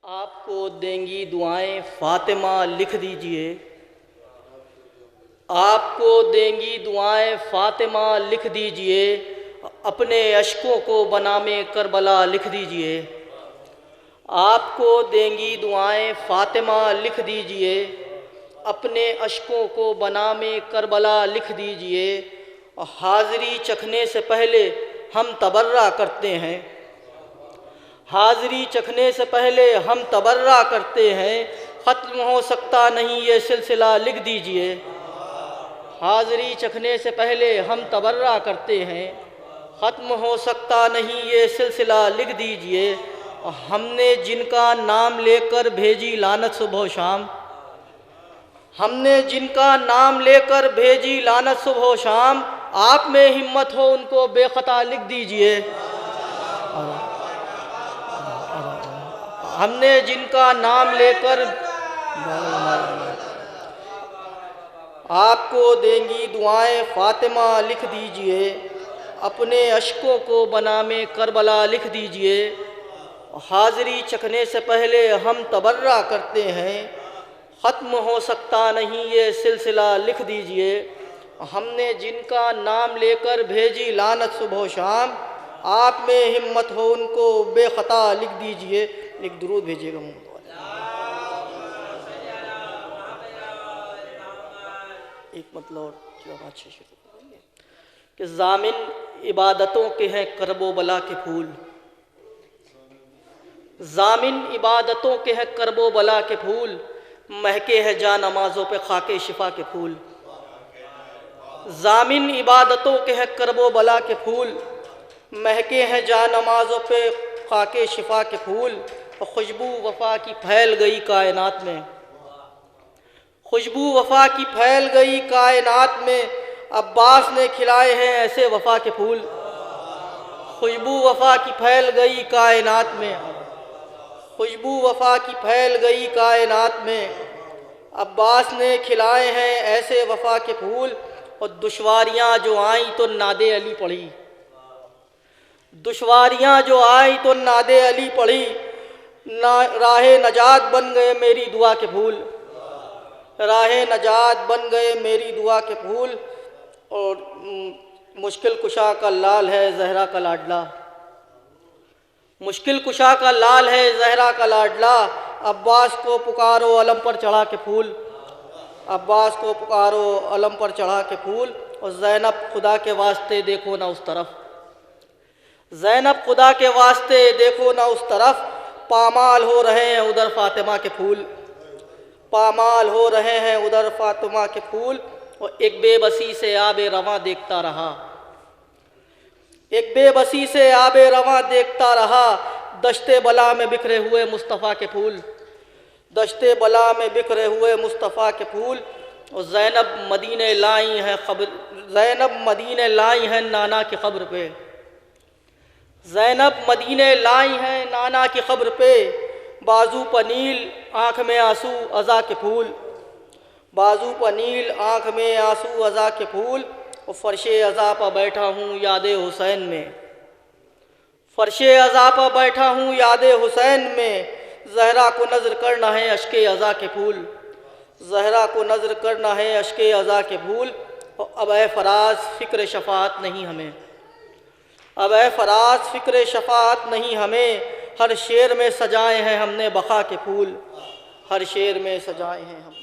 आपको देंगी दुआएं फ़ातिमा लिख दीजिए। आपको देंगी दुआएं फ़ातिमा लिख दीजिए। अपने अश्कों को बनामे करबला लिख दीजिए। आपको देंगी दुआएं फ़ातिमा लिख दीजिए। अपने अश्कों को बनामे करबला लिख दीजिए। हाज़िरी चखने से पहले हम तबर्रा करते हैं। हाज़िरी चखने से पहले हम तबर्रा करते हैं। ख़त्म हो सकता नहीं ये सिलसिला लिख दीजिए। हाज़िरी चखने से पहले हम तबर्रा करते हैं। ख़त्म हो सकता नहीं ये सिलसिला लिख दीजिए। हमने जिनका नाम लेकर भेजी लानत सुबह शाम। हमने जिनका नाम लेकर भेजी लानत सुबह शाम। आप में हिम्मत हो उनको बेखता लिख दीजिए। हमने जिनका नाम लेकर आपको देंगी दुआएं फ़ातिमा लिख दीजिए। अपने अश्कों को बनामे करबला लिख दीजिए। हाज़िरी चखने से पहले हम तबर्रा करते हैं। ख़त्म हो सकता नहीं ये सिलसिला लिख दीजिए। हमने जिनका नाम लेकर भेजी लानत सुबह शाम। आप में हिम्मत हो उनको बेखता लिख दीजिए। एक दुरूद भेजिएगा मोहम्मद। एक मतलब और अच्छे से कि ज़ामिन इबादतों के हैं करबो बला के फूल। ज़ामिन इबादतों के हैं करबो बला के फूल। महके हैं जा नमाज़ों पे खाके शिफा के फूल। ज़ामिन इबादतों के हैं करबो बला के फूल। महके हैं जा नमाज़ों पे खाके शिफा के फूल। खुशबू वफ़ा की फैल गई कायनात में। खुशबू वफ़ा की फैल गई कायनात में। अब्बास ने खिलाए हैं ऐसे वफ़ा के फूल। खुशबू वफ़ा की फैल गई कायनात में। खुशबू वफ़ा की फैल गई कायनात में। अब्बास ने खिलाए हैं ऐसे वफ़ा के फूल। और दुश्वारियाँ जो आईं तो नादे अली पढ़ी। दुश्वारियाँ जो आई तो नादे अली पढ़ी। राहे नजात बन गए मेरी दुआ के फूल। राहे नजात बन गए मेरी दुआ के फूल। और मुश्किल कुशा का लाल है ज़हरा का लाडला। मुश्किल कुशा का लाल है ज़हरा का लाडला। अब्बास को पुकारो अलम पर चढ़ा के फूल। अब्बास को पुकारो अलम पर चढ़ा के फूल। और ज़ैनब खुदा के वास्ते देखो ना उस तरफ। ज़ैनब खुदा के वास्ते देखो ना उस तरफ। पामाल हो रहे हैं उधर फ़ातिमा के फूल। पामाल हो रहे हैं उधर फ़ातिमा के फूल। और एक बेबसी से आबे रवां देखता रहा। एक बेबसी से आबे रवां देखता रहा। दश्ते बला में बिखरे हुए मुस्तफ़ा के फूल। दश्ते बला में बिखरे हुए मुस्तफ़ा के फूल। और ज़ैनब मदीने लाई हैं ख़ब्र। ज़ैनब मदीने लाई हैं नाना की ख़ब्र पे। ज़ैनब मदीने लाई हैं नाना की ख़ब्र पे। बाजू पनील आँख में आंसू अज़ा के फूल। बाजू पनील आँख में आंसू अज़ा के फूल। और फ़र्शे अज़ा पर बैठा हूँ यादे हुसैन में। फ़र्शे अज़ा पर बैठा हूँ यादे हुसैन में। ज़हरा को नज़र करना है अश्के अज़ा के फूल। ज़हरा को नज़र करना है अश्के अज़ा के फूल। और अब ए फ़राज़ फ़िक्र शफ़ाअत नहीं हमें। अब ए फ़राज़ फ़िक्र शफ़ाअत नहीं हमें। हर शेर में सजाए हैं हमने बक़ा के फूल। हर शेर में सजाए हैं हमने।